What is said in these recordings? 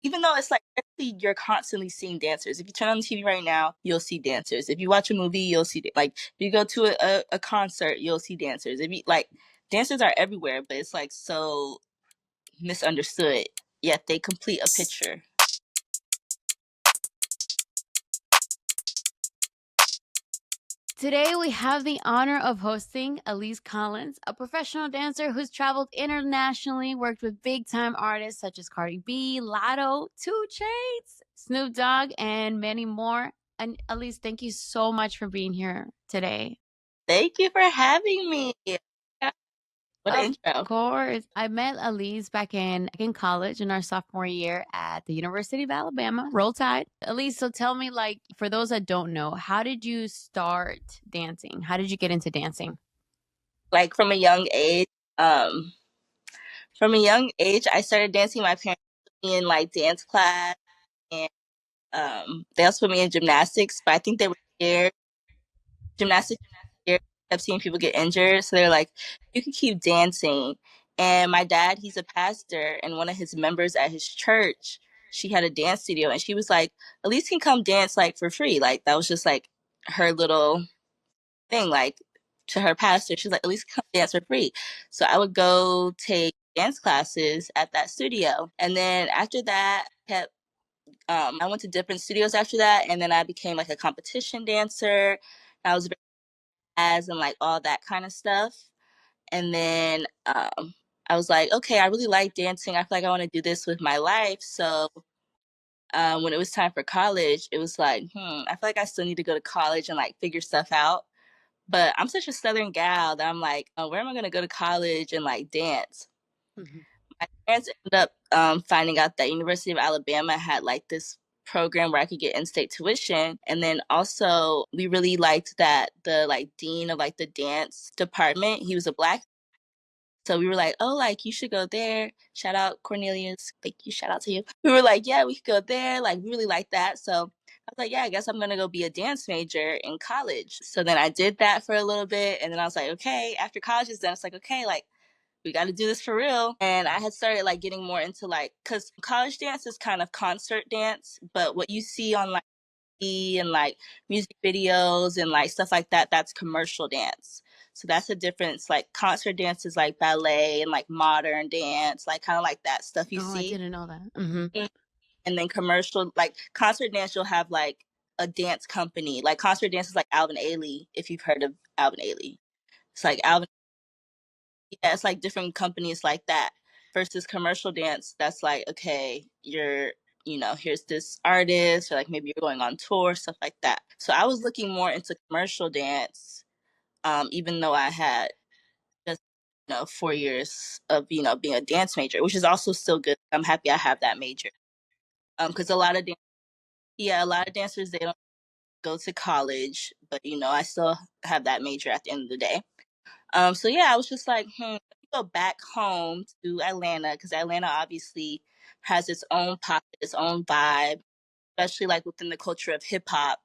even though it's like you're constantly seeing dancers. If you turn on the TV right now, you'll see dancers. If you watch a movie, you'll see like if you go to a concert, you'll see dancers. If you like dancers are everywhere, but it's like so misunderstood. Yet they complete a picture. Today, we have the honor of hosting Elise Collins, a professional dancer who's traveled internationally, worked with big time artists such as Cardi B, Lotto, 2 Chainz, Snoop Dogg, and many more. And Elise, thank you so much for being here today. Thank you for having me. What an Of intro. course. I met Elise back in college in our sophomore year at the University of Alabama. Roll Tide. Elise, so tell me, like, for those that don't know, how did you start dancing? How did you get into dancing? Like from a young age, um, I started dancing. My parents put me in like dance class, and they also put me in gymnastics. But I think they were scared. Gymnastics scared, kept seeing people get injured, so they're like, "You can keep dancing." And my dad, he's a pastor, and one of his members at his church, she had a dance studio, and she was like, "Elise can come dance like for free." Like that was just like her little thing, like to her pastor. She's like, "Elise come dance for free." So I would go take dance classes at that studio, and then after that, I went to different studios after that, and then I became like a competition dancer. I was as and like all that kind of stuff. And then I was like, okay, I really like dancing. I feel like I want to do this with my life. So when it was time for college, it was like, I feel like I still need to go to college and like figure stuff out. But I'm such a Southern gal that I'm like, where am I going to go to college and like dance? Mhm. My parents ended up finding out that University of Alabama had like this program where I could get in-state tuition, and then also we really liked that the like dean of like the dance department, he was a black. So we were like, oh, like you should go there. Shout out Cornelius. Thank you. Shout out to you. We were like, yeah, we could go there. Like, we really like that. So I was like, yeah, I guess I'm going to go be a dance major in college. So then I did that for a little bit. And then I was like, okay, after college is done, it's like, okay, like, we got to do this for real. And I had started like getting more into like, because college dance is kind of concert dance, but what you see on like and like music videos and like stuff like that, that's commercial dance. So that's the difference. Like concert dance is like ballet and like modern dance, like kind of like that stuff you Oh, I see. didn't know that. Hmm. And then commercial, like concert dance, you'll have like a dance company. Like concert dance is like Alvin Ailey, if you've heard of Alvin Ailey. It's like Alvin, yeah, it's like different companies like that. Versus commercial dance, that's like, okay, here's this artist, or like maybe you're going on tour, stuff like that. So I was looking more into commercial dance, even though I had just 4 years of being a dance major, which is also still good. I'm happy I have that major. Because a lot of dancers, they don't go to college, but I still have that major at the end of the day. So yeah, I was just like, let me go back home to Atlanta, because Atlanta obviously has its own pop, its own vibe, especially like within the culture of hip hop.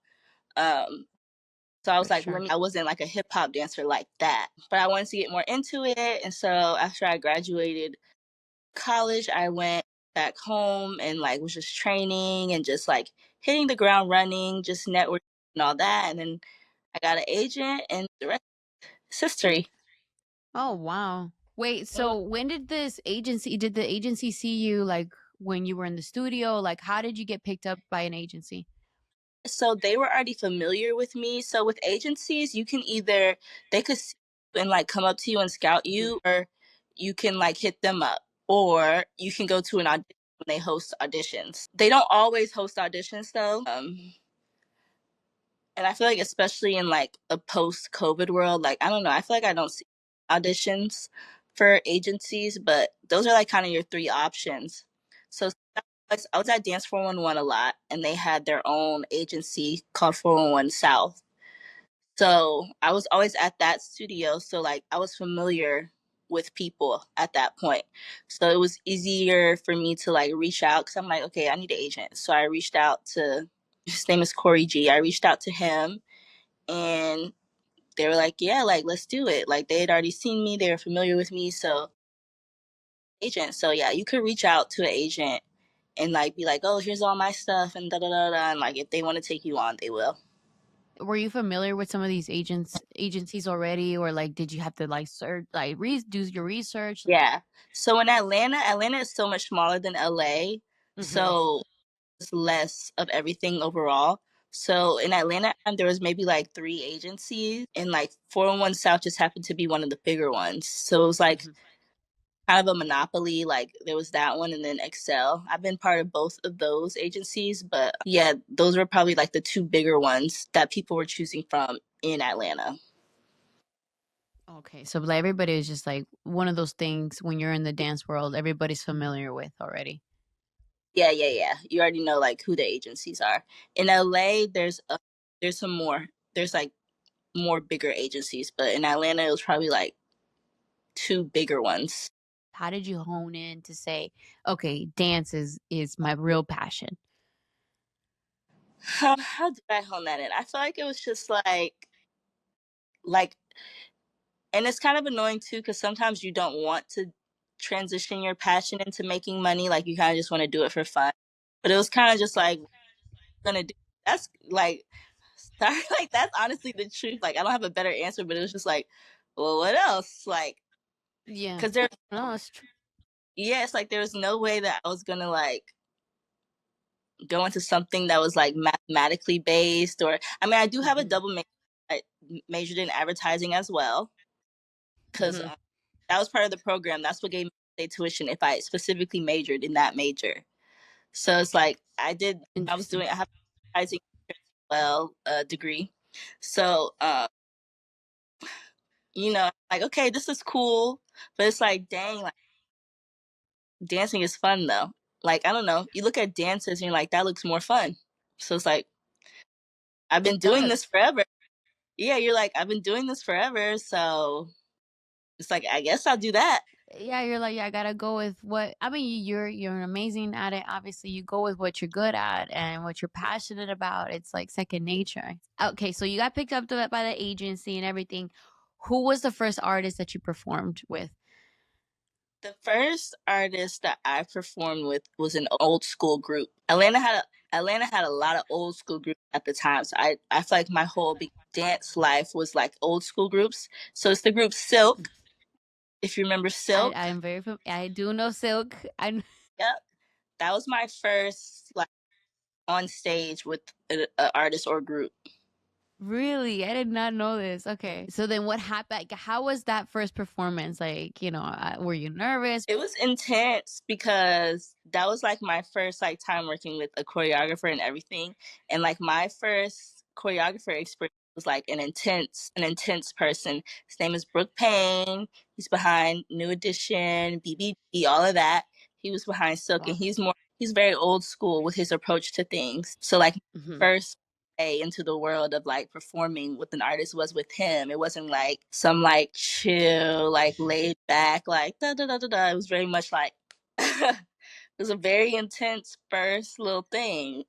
Um, so I was For like, sure. I wasn't like a hip hop dancer like that, but I wanted to get more into it. And so after I graduated college, I went back home and like was just training and just like hitting the ground running, just networking and all that. And then I got an agent, and the rest is history. Oh, wow. Wait, so when did the agency see you, like, when you were in the studio? Like, how did you get picked up by an agency? So they were already familiar with me. So with agencies, you can either they could see you and like come up to you and scout Mhm. you, or you can like hit them up, or you can go to an audition when they host auditions. They don't always host auditions though. And I feel like especially in like a post-COVID world, like I don't know, I feel like I don't see auditions for agencies, but those are like kind of your three options. So I was at Dance 411 a lot, and they had their own agency called 411 South. So I was always at that studio. So like I was familiar with people at that point. So it was easier for me to like reach out, because I'm like, okay, I need an agent. So I reached out to, his name is Corey G. I reached out to him, and they were like, yeah, like let's do it. Like they had already seen me, they were familiar with me. So agent. So yeah, you could reach out to an agent, and like be like, oh, here's all my stuff and da da da da. And like if they want to take you on, they will. Were you familiar with some of these agencies already, or like did you have to like search, like do your research? Yeah. So in Atlanta, Atlanta is so much smaller than LA. Mm-hmm. So it's less of everything overall. So in Atlanta, there was maybe like three agencies, and like 401 South just happened to be one of the bigger ones. So it was like Mm-hmm. kind of a monopoly. Like there was that one and then Excel. I've been part of both of those agencies, but yeah, those were probably like the two bigger ones that people were choosing from in Atlanta. Okay, so like everybody is just like one of those things when you're in the dance world, everybody's familiar with already. Yeah, yeah, yeah. You already know like who the agencies are. In LA, there's some more. There's like more bigger agencies, but in Atlanta, it was probably like two bigger ones. How did you hone in to say, okay, dance is my real passion? How did I hone that in? I feel like it was just like, and it's kind of annoying too because sometimes you don't want to transition your passion into making money. Like you kind of just want to do it for fun. But it was kind of just like gonna do. That's like, sorry, like that's honestly the truth. Like I don't have a better answer, but it was just like, well, what else? Like, Yeah. because there, No, it's true. yeah, it's like there was no way that I was gonna like go into something that was like mathematically based. Or I mean, I do have a Mm-hmm. double major. I majored in advertising as well because Mm-hmm. that was part of the program. That's what gave me state tuition if I specifically majored in that major. So it's like I was Interesting. doing, I have advertising well degree. So, like, okay, this is cool, but it's like, dang, like dancing is fun though. Like, I don't know. You look at dancers and you're like, that looks more fun. So it's like, I've been It doing does. this forever. Yeah, you're like, I've been doing this forever. So it's like, I guess I'll do that. Yeah, you're like, yeah, I gotta go with what I mean, you're amazing at it. Obviously, you go with what you're good at and what you're passionate about. It's like second nature. Okay, so you got picked up by the agency and everything. Who was the first artist that you performed with? The first artist that I performed with was an old school group. Atlanta had a lot of old school groups at the time. So I feel like my whole dance life was like old school groups. So it's the group Silk, if you remember I Silk. am I do know Silk. I Yep. That was my first like on stage with an artist or group. really, I did not know this. Okay, so then what happened? Like, how was that first performance? Like, were you nervous? It was intense because that was like my first like time working with a choreographer and everything. And like my first choreographer experience was like an intense person. His name is Brooke Payne. He's behind New Edition, BBD, all of that. He was behind Silk, and Wow. he's very old school with his approach to things. So like Hmm. first into the world of like performing with an artist was with him. It wasn't like some like chill, like laid back, like da da da da da. It was very much like it was a very intense first little thing.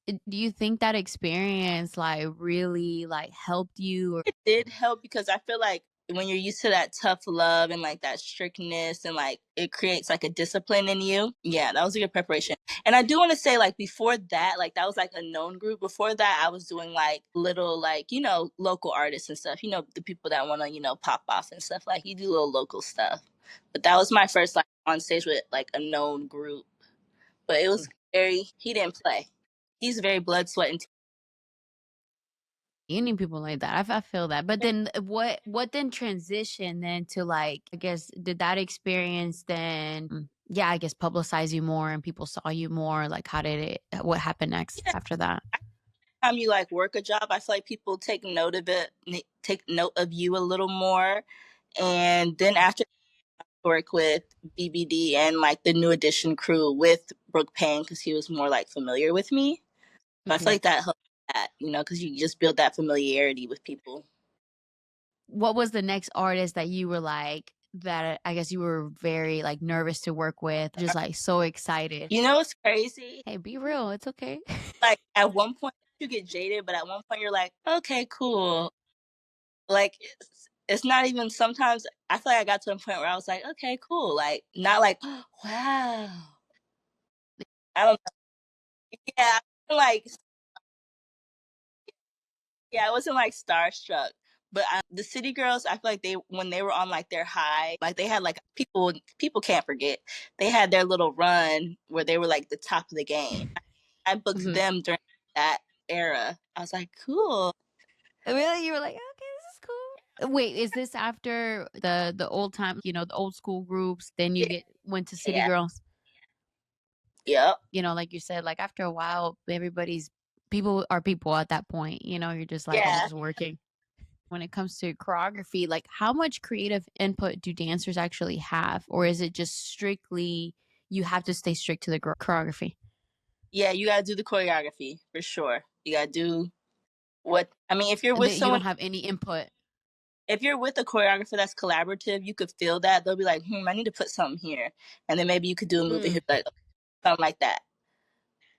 Do you think that experience like really like helped you? Or It did help because I feel like when you're used to that tough love and like that strictness and like it creates like a discipline in you. Yeah, that was a good preparation. And I do want to say like before that, like that was like a known group. Before that, I was doing like little like, local artists and stuff. The people that want to, pop off and stuff. Like you do little local stuff. But that was my first like on stage with like a known group. But it was he didn't play. He's very blood, sweat, and you need people like that. I feel that. But then what then transition then to like, I guess, did that experience then yeah, I guess publicize you more and people saw you more? Like how did what happened next tears. after that? Time you like work a job, I feel like people take note of it, take note of you a little more. And then after I work with BBD and like the New Edition crew with Brooke Payne because he was more like familiar with me. So I feel Hmm. like that helped that, because you just build that familiarity with people. What was the next artist that you were like that I guess you were very like nervous to work with, just like so excited? It's crazy. Hey, be real. It's okay. Like at one point you get jaded, but at one point you're like, okay, cool. Like it's not even sometimes I feel like I got to a point where I was like, okay, cool. Like not like, wow. I don't know. Yeah, like yeah, I wasn't like starstruck. But the city girls, I feel like they when they were on like their high, like they had like people can't forget. They had their little run where they were like the top of the game. I booked Mhm. them during that era. I was like, cool. Really? You were like, "Okay, this is cool." Wait, is this after the old time, the old school groups, then you Yeah, get went to City yeah, Girls? yep, Like you said, like after a while, everybody's people are people at that point, you're just like, I'm yeah. just working. When it comes to choreography, like how much creative input do dancers actually have? Or is it just strictly you have to stay strict to the choreography? Yeah, you gotta do the choreography for sure. You gotta do what I mean, if you're with That you someone, don't have any input. if you're with a choreographer that's collaborative, you could feel that. They'll be like, I need to put something here. And then maybe you could do a move and Mm. he'll be like, something like that.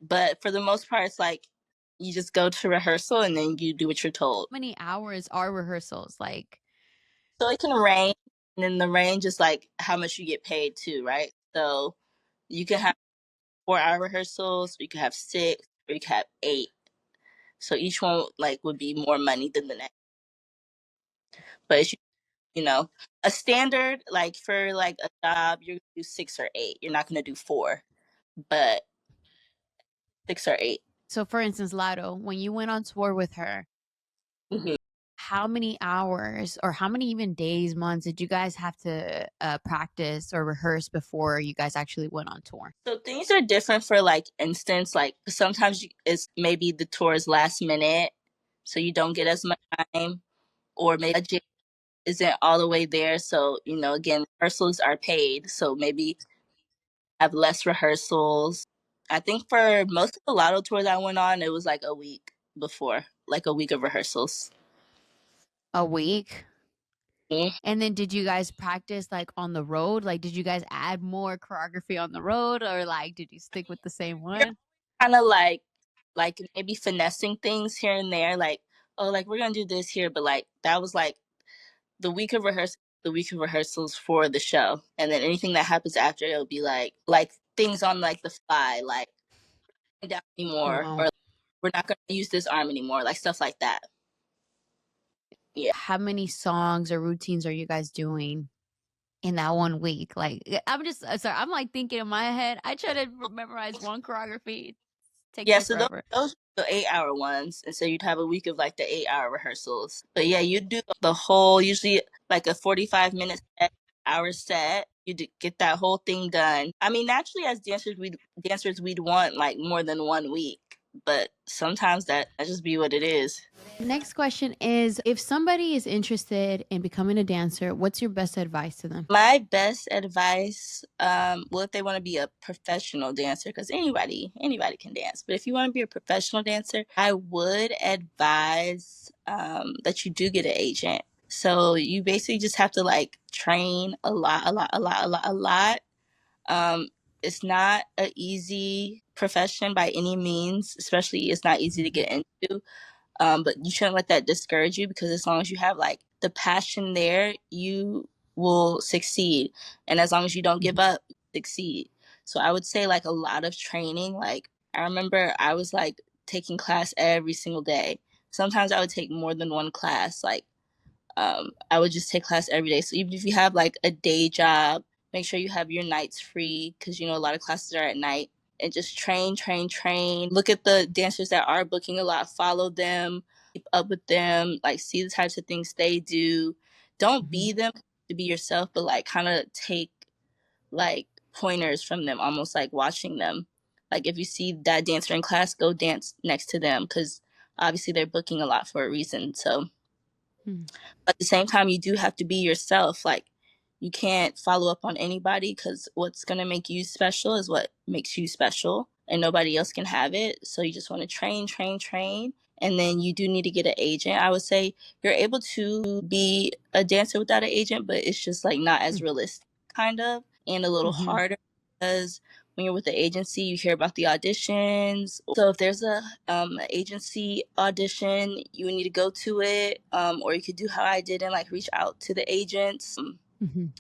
But for the most part, it's like you just go to rehearsal and then you do what you're told. How many hours are rehearsals? Like, So it can range, and then the range is like how much you get paid too, right? So you can have 4 hour rehearsals, or you can have six, or you can have eight. So each one like would be more money than the next. But it's a standard like for like a job, you're gonna do six or eight. You're not gonna do four, but six or eight. so for instance, Lado, when you went on tour with her, Mhm. how many hours or how many even days, months did you guys have to practice or rehearse before you guys actually went on tour? So things are different for like instance, like sometimes it's maybe the tour is last minute, so you don't get as much time, or maybe budget isn't all the way there. So again, rehearsals are paid, so maybe have less rehearsals. I think for most of the Lotto tours I went on, it was like a week before, like a week of rehearsals. A week? Mhm. And then did you guys practice like on the road? Like, did you guys add more choreography on the road or like did you stick with the same You're one? kind of like maybe finessing things here and there, like, oh, like we're gonna do this here, but like that was like the week of rehearsal, the week of rehearsals for the show, and then anything that happens after it'll be like things on like the fly, like down anymore, Wow. or we're not gonna use this arm anymore, like stuff like that. Yeah. How many songs or routines are you guys doing in that one week? Like, I'm just sorry. I'm like thinking in my head. I try to memorize one choreography. It takes Yeah, me so forever. those are the 8 hour ones, and so you'd have a week of like the 8 hour rehearsals. But yeah, you do the whole usually like a 45 minute set, hour set. You get that whole thing done. I mean, naturally as dancers we'd want like more than 1 week, but sometimes that just be what it is. Next question is if somebody is interested in becoming a dancer, what's your best advice to them? My best advice, well, if they want to be a professional dancer, because anybody can dance, but if you want to be a professional dancer, I would advise that you do get an agent. So you basically just have to like train a lot, a lot, a lot, a lot, a lot. Um, it's not an easy profession by any means, especially it's not easy to get into. But you shouldn't let that discourage you, because as long as you have like the passion there, you will succeed. And as long as you don't give up, you succeed. So I would say like a lot of training. Like I remember I was like taking class every single day. Sometimes I would take more than one class. Like I would just take class every day. So even if you have like a day job, make sure you have your nights free, because a lot of classes are at night. And just train, train, train. Look at the dancers that are booking a lot. Follow them, keep up with them. Like see the types of things they do. Don't Mhm. be them, to be yourself, but like kind of take like pointers from them, almost like watching them. Like if you see that dancer in class, go dance next to them, because obviously they're booking a lot for a reason. So Mhm. at the same time, you do have to be yourself. Like you can't follow up on anybody, because what's going to make you special is what makes you special, and nobody else can have it. So you just want to train, train, train. And then you do need to get an agent. I would say you're able to be a dancer without an agent, but it's just like not as realistic, kind of, and a little Mhm. harder, because when you're with the agency, you hear about the auditions. So if there's a agency audition, you need to go to it, or you could do how I did and like reach out to the agents. Mhm.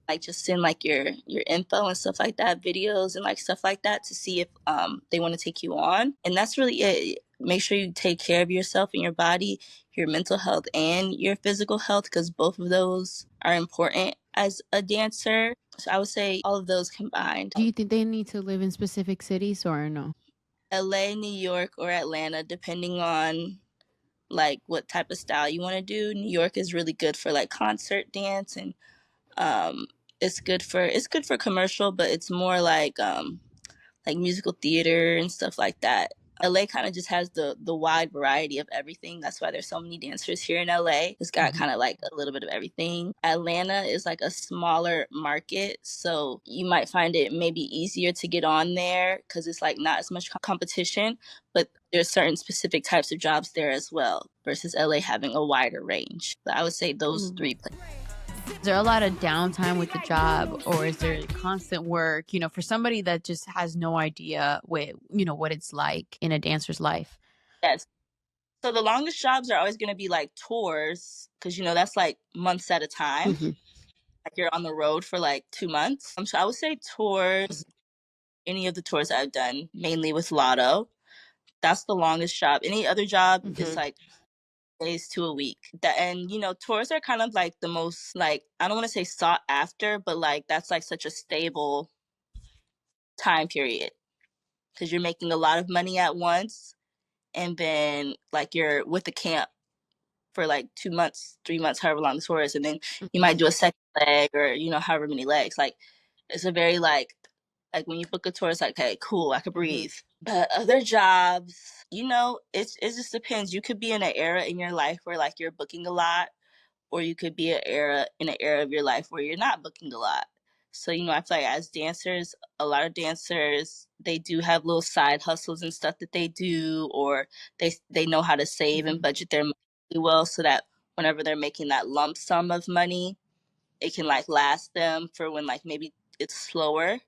like just send like your info and stuff like that, videos and like stuff like that to see if they want to take you on. And that's really it. Make sure you take care of yourself and your body, your mental health and your physical health, because both of those are important as a dancer. So I would say all of those combined. Do you think they need to live in specific cities or no? LA, New York, or Atlanta, depending on like what type of style you want to do. New York is really good for like concert dance, and um it's good for commercial, but it's more like musical theater and stuff like that. LA kind of just has the wide variety of everything. That's why there's so many dancers here in LA. It's got kind of like a little bit of everything. Atlanta is like a smaller market, so you might find it maybe easier to get on there because it's like not as much competition, but there's certain specific types of jobs there as well versus LA having a wider range. But I would say those three places. Is there a lot of downtime with the job, or is there constant work, for somebody that just has no idea what it's like in a dancer's life? Yes. So the longest jobs are always going to be like tours, because that's like months at a time. Mhm. Like you're on the road for like 2 months. So I would say tours, any of the tours I've done, mainly with Lotto, that's the longest job. Any other job is like days to a week. And tours are kind of like the most, like, I don't want to say sought after, but like that's like such a stable time period because you're making a lot of money at once, and then like you're with the camp for like 2 months, 3 months, however long the tour is, and then you might do a second leg, or however many legs. Like it's a very like when you book a tour, it's like, okay, cool, I could breathe. But other jobs, it just depends. You could be in an era in your life where like you're booking a lot, or you could be in an era of your life where you're not booking a lot. So I feel like as dancers, a lot of dancers, they do have little side hustles and stuff that they do, or they know how to save and budget their money really well, so that whenever they're making that lump sum of money, it can like last them for when like maybe it's slower.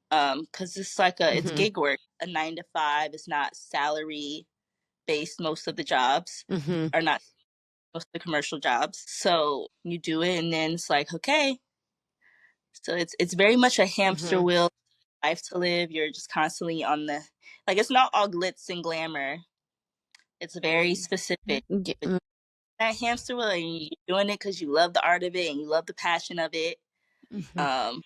Because it's like it's gig work, a 9 to 5. It's not salary based. Most of the jobs are not, most of the commercial jobs. So you do it, and then it's like, okay. So it's very much a hamster wheel life to live. You're just constantly on the, like, it's not all glitz and glamour. It's very specific. But Yeah. that hamster wheel, and you're doing it because you love the art of it and you love the passion of it. Um,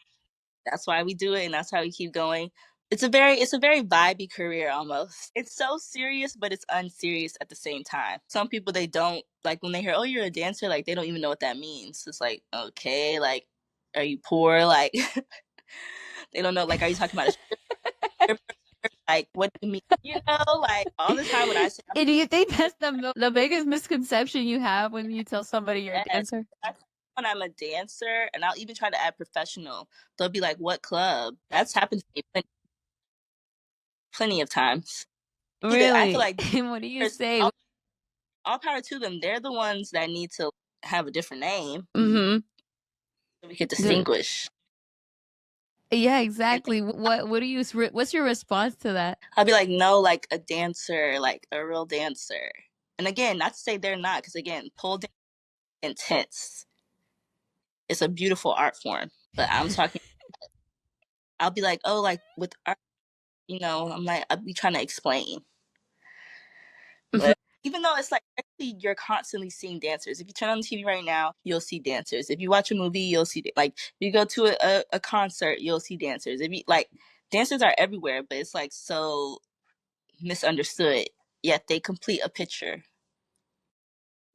that's why we do it, and that's how we keep going. It's a very vibey career almost. It's so serious, but it's unserious at the same time. Some people, they don't like when they hear, "Oh, you're a dancer," like they don't even know what that means. It's like, okay, like, are you poor? Like they don't know. Like, are you talking about a stripper? Like, what do you mean? Like all the time when I say And do you think that's the biggest misconception you have when you tell somebody you're a yes, dancer? when I'm a dancer, and I'll even try to add professional, they'll be like, "What club?" That's happened to me plenty of times. I feel Really? like And what do you there's say? all power to them. They're the ones that need to have a different name Mhm. so we could The distinguish. Yeah, And exactly. What do you what's your response to that? I'll be like, no, like a dancer, like a real dancer. And again, not to say they're not, because again, pole dance is intense. It's a beautiful art form. But I'm talking, I'll be like, oh, like with art, I'm like, I'll be trying to explain. Mhm. But even though it's like, actually, you're constantly seeing dancers. If you turn on the TV right now, you'll see dancers. If you watch a movie, you'll see, like, if you go to a concert, you'll see dancers. If you like, dancers are everywhere, but it's like so misunderstood. Yet they complete a picture.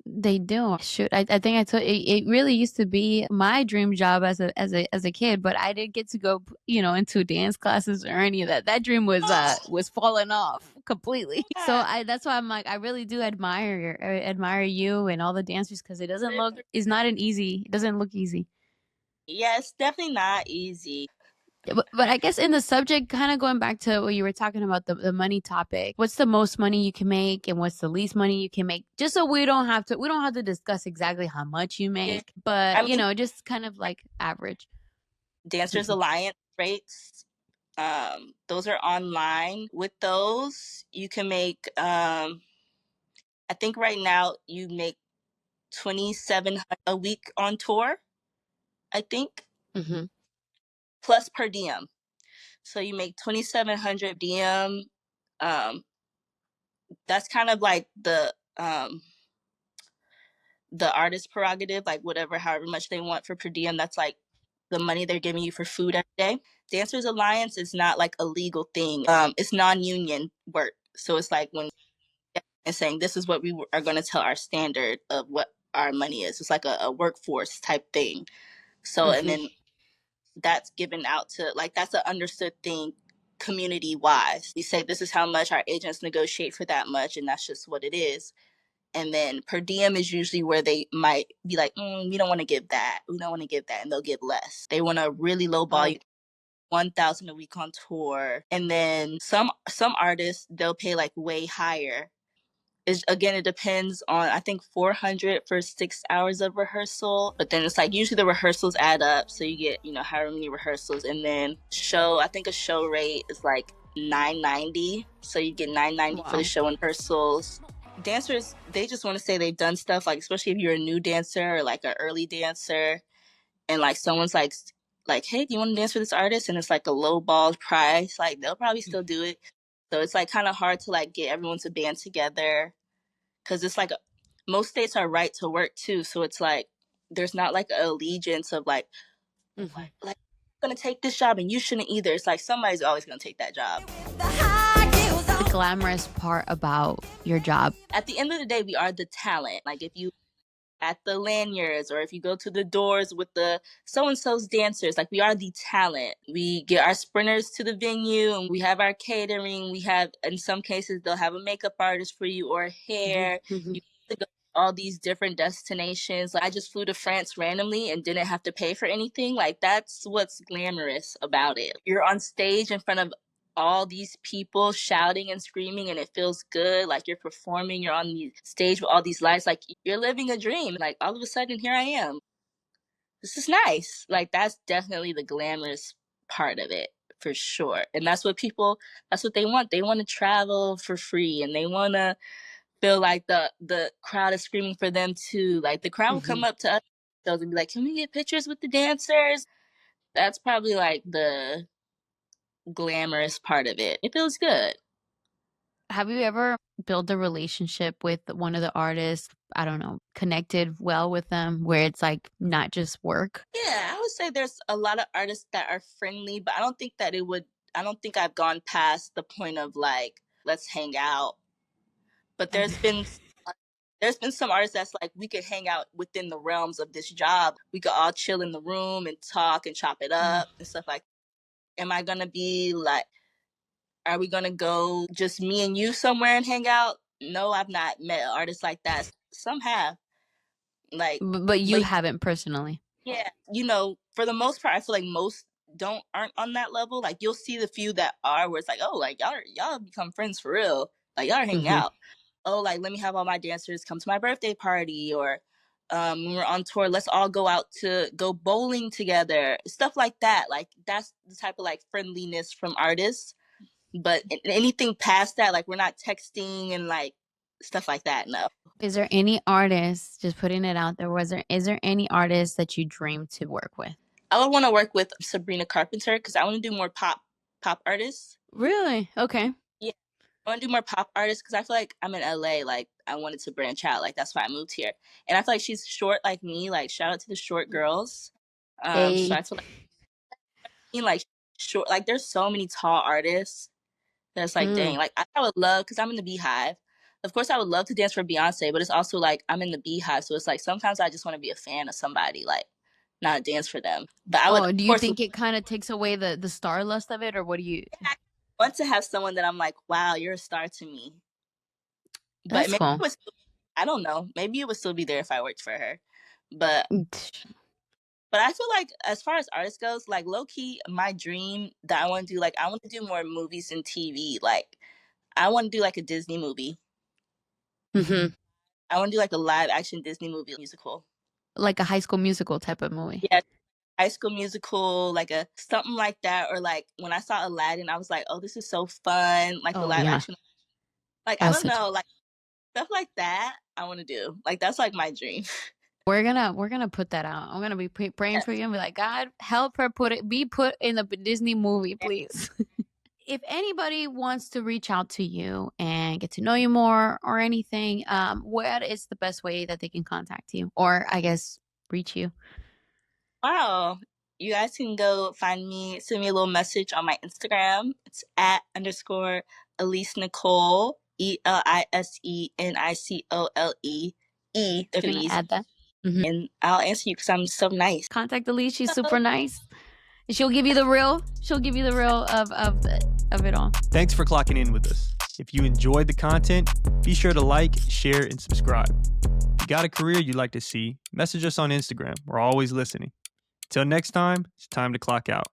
They do. Shoot, I think I told it really used to be my dream job as a kid, but I didn't get to go, into dance classes or any of that. That dream was falling off completely. So Yeah, I that's why I'm like I really do admire you and all the dancers because it's not an easy. It doesn't look easy. yeah, it's definitely not easy. But I guess in the subject, kind of going back to what you were talking about, the money topic, what's the most money you can make and what's the least money you can make? Just so we don't have to discuss exactly how much you Yeah. make, but I mean, just kind of like average. Dancers Alliance rates, those are online. With those, you can make, I think right now you make 2,700 a week on tour, I think. Mhm. plus per diem. So you make 2,700 diem. Um, that's kind of like the artist prerogative, like whatever, however much they want for per diem. That's like the money they're giving you for food every day. Dancers Alliance is not like a legal thing. It's non-union work, so it's like when and saying this is what we are going to tell our standard of what our money is. It's like a workforce type thing. So and Mhm. then that's given out to like that's an understood thing community wise. We say this is how much our agents negotiate for that much, and that's just what it is. And then per diem is usually where they might be like, we don't want to give that, we don't want to give that, and they'll give less. They want a really low volume, 1,000 a week on tour, and then some artists they'll pay like way higher. It's, again, it depends on, I think 400 for 6 hours of rehearsal, but then it's like usually the rehearsals add up, so you get however many rehearsals, and then show, I think a show rate is like 990, so you get 990 for the Wow. show and rehearsals. Dancers, they just want to say they've done stuff, like especially if you're a new dancer or like an early dancer, and like someone's like, hey, do you want to dance for this artist, and it's like a low ball price, like they'll probably still do it. So it's like kind of hard to like get everyone to band together, because it's like most states are right to work too, so it's like there's not like an allegiance of Mhm. like I'm gonna take this job and you shouldn't either. It's like somebody's always gonna take that job. The glamorous part about your job. At the end of the day, we are the talent. Like if you at the lanyards, or if you go to the doors with the so and so's dancers, like we are the talent. We get our sprinters to the venue, and we have our catering. We have, in some cases, they'll have a makeup artist for you or Mhm. hair. Mhm. You have to go to all these different destinations. Like I just flew to France randomly and didn't have to pay for anything. Like that's what's glamorous about it. You're on stage in front of all these people shouting and screaming, and it feels good, like you're performing, you're on the stage with all these lights, like you're living a dream. Like all of a sudden here I am, this is nice. Like that's definitely the glamorous part of it, for sure. And that's what they want to travel for free, and they want to feel like the crowd is screaming for them too. Like the crowd will come Mhm. up to us and be like, can we get pictures with the dancers? That's probably like the glamorous part of it. It feels good. Have you ever built a relationship with one of the artists? I don't know, connected well with them where it's like not just work? Yeah, I would say there's a lot of artists that are friendly, but I don't think I've gone past the point of like, let's hang out. But Okay. there's been some artists that's like, we could hang out within the realms of this job. We could all chill in the room and talk and chop it Mm. up and stuff like, am I gonna be like, are we gonna go just me and you somewhere and hang out? No, I've not met artists like that. Some have. Like, But you but haven't personally. yeah, for the most part, I feel like most don't aren't on that level. Like you'll see the few that are, where it's like, oh, like y'all become friends for real. Like y'all are hanging Mhm. out. Oh, like let me have all my dancers come to my birthday party, or when we're on tour, let's all go out to go bowling together. Stuff like that. Like that's the type of like friendliness from artists. But anything past that, like we're not texting and like stuff like that. No. Is there any artist, just putting it out there, is there any artist that you dream to work with? I would want to work with Sabrina Carpenter, because I want to do more pop artists. Really? Okay. Yeah, I want to do more pop artists, because I feel like I'm in LA. Like I wanted to branch out. Like that's why I moved here, and I feel like she's short like me. Like shout out to the short girls. So Hey. I feel like short. Like there's so many tall artists. That's like Mm. dang. Like I would love, because I'm in the Beehive. Of course, I would love to dance for Beyonce, but it's also like I'm in the Beehive, so it's like sometimes I just want to be a fan of somebody, like not dance for them. But I would, Oh, of do you course, think it kind of takes away the star lust of it, or what do you? want to have someone that I'm like, wow, you're a star to me. But That's maybe cool. I don't know. Maybe it would still be there if I worked for her. But Mm. I feel like as far as artists goes, like low key, my dream that I want to do, like I want to do more movies and TV. Like I want to do like a Disney movie. Mhm. I want to do like a live action Disney movie musical. Like a High School Musical type of movie. Yeah, High School Musical, like a something like that. Or like when I saw Aladdin, I was like, oh, this is so fun. Like the Oh live yeah, action. Like I that's don't such. know, like stuff like that. I want to do. Like that's like my dream. We're gonna put that out. I'm gonna be praying for you and be like, God, help her be put in the Disney movie, please. If anybody wants to reach out to you and get to know you more or anything, what is the best way that they can contact you, or I guess reach you? Wow. You guys can go find me, send me a little message on my Instagram. It's at _ Elise Nicole, ELISENICOLE. I'm gonna E's. add that. Mm-hmm. And I'll answer you because I'm so nice. Contact Elise. She's super nice. She'll give you the real. She'll give you the real of it all. Thanks for clocking in with us. If you enjoyed the content, be sure to like, share, and subscribe. If you got a career you'd like to see, message us on Instagram. We're always listening. Till next time, it's time to clock out.